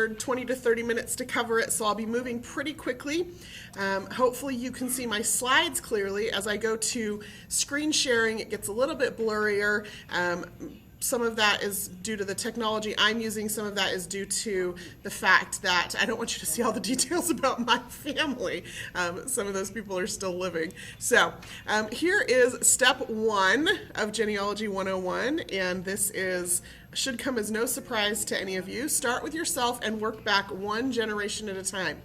figured 20 to 30 minutes to cover it, so I'll be moving pretty quickly. Hopefully you can see my slides clearly. As I go to screen sharing, it gets a little bit blurrier. Some of that is due to the technology I'm using. Some of that is due to the fact that I don't want you to see all the details about my family. Some of those people are still living. So here is step 1 of Genealogy 101, and this should come as no surprise to any of you. Start with yourself and work back one generation at a time.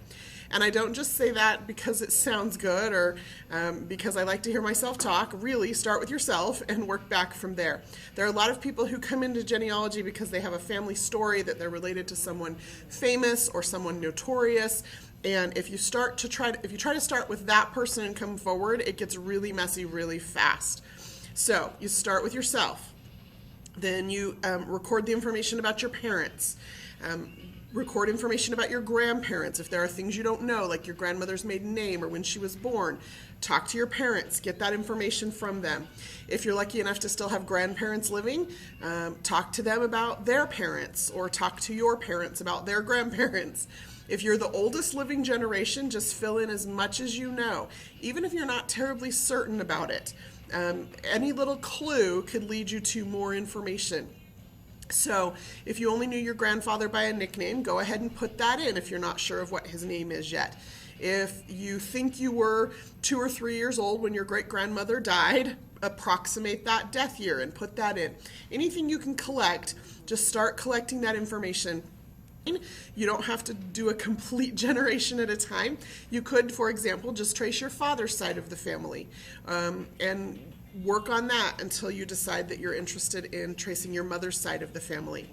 And I don't just say that because it sounds good or because I like to hear myself talk. Really, start with yourself and work back from there. There are a lot of people who come into genealogy because they have a family story that they're related to someone famous or someone notorious. And if you try to start with that person and come forward, it gets really messy really fast. So you start with yourself. Then you record the information about your parents. Record information about your grandparents. If there are things you don't know, like your grandmother's maiden name or when she was born, talk to your parents, get that information from them. If you're lucky enough to still have grandparents living, talk to them about their parents, or talk to your parents about their grandparents. If you're the oldest living generation, just fill in as much as you know, even if you're not terribly certain about it. Any little clue could lead you to more information. So if you only knew your grandfather by a nickname, go ahead and put that in if you're not sure of what his name is yet. If you think you were 2 or 3 years old when your great-grandmother died, approximate that death year and put that in. Anything you can collect, just start collecting that information. You don't have to do a complete generation at a time. You could, for example, just trace your father's side of the family and work on that until you decide that you're interested in tracing your mother's side of the family.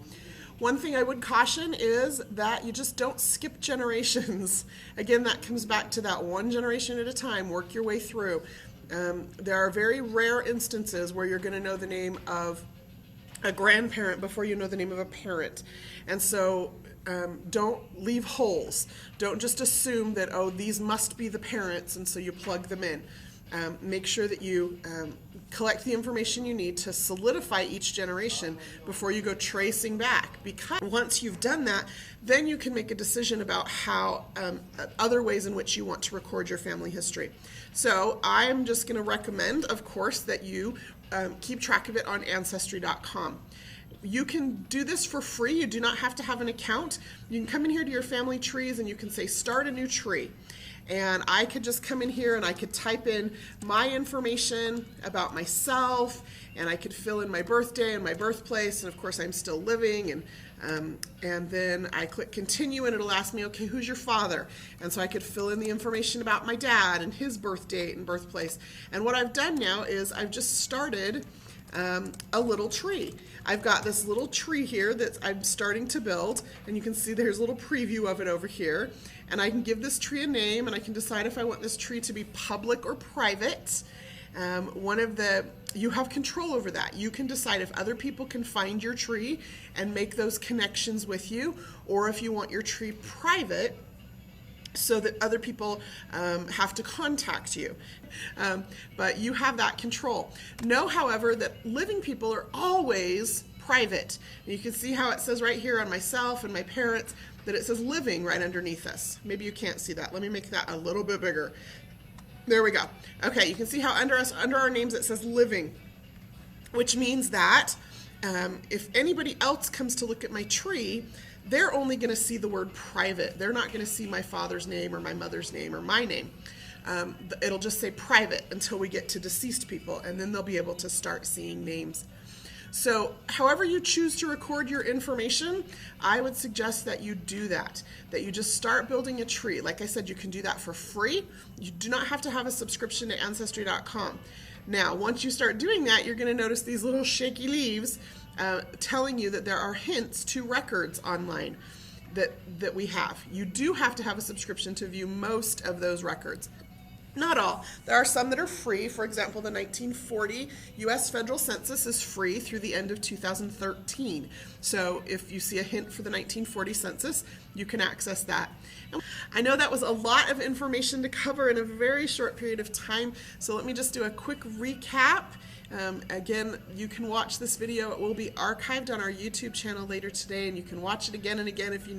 One thing I would caution is that you just don't skip generations. Again, that comes back to that one generation at a time. Work your way through. There are very rare instances where you're going to know the name of a grandparent before you know the name of a parent. And so don't leave holes. Don't just assume that, oh, these must be the parents, and so you plug them in. Make sure that you collect the information you need to solidify each generation before you go tracing back, because once you've done that, then you can make a decision about how other ways in which you want to record your family history. So I'm just going to recommend, of course, that you keep track of it on Ancestry.com. You can do this for free. You do not have to have an account. You can come in here to your family trees and you can say start a new tree. And I could just come in here and I could type in my information about myself, and I could fill in my birthday and my birthplace, and of course I'm still living, and then I click continue and it'll ask me, okay, who's your father? And so I could fill in the information about my dad and his birth date and birthplace. And what I've done now is I've just started a little tree. I've got this little tree here that I'm starting to build, and you can see there's a little preview of it over here. And I can give this tree a name, and I can decide if I want this tree to be public or private. You have control over that. You can decide if other people can find your tree and make those connections with you, or if you want your tree private so that other people have to contact you. But you have that control. Know, however, that living people are always private. And you can see how it says right here on myself and my parents that it says living right underneath us. Maybe you can't see that. Let me make that a little bit bigger. There we go. Okay, you can see how under our names it says living, which means that if anybody else comes to look at my tree, they're only going to see the word private. They're not going to see my father's name or my mother's name or my name. It'll just say private until we get to deceased people, and then they'll be able to start seeing names. So however you choose to record your information, I would suggest that you do that you just start building a tree. Like I said, you can do that for free. You do not have to have a subscription to Ancestry.com. Now, once you start doing that, you're going to notice these little shaky leaves telling you that there are hints to records online that we have. You do have to have a subscription to view most of those records. Not all. There are some that are free. For example, the 1940 U.S. Federal Census is free through the end of 2013. So if you see a hint for the 1940 census, you can access that. I know that was a lot of information to cover in a very short period of time, so let me just do a quick recap. Again, you can watch this video. It will be archived on our YouTube channel later today, and you can watch it again and again if you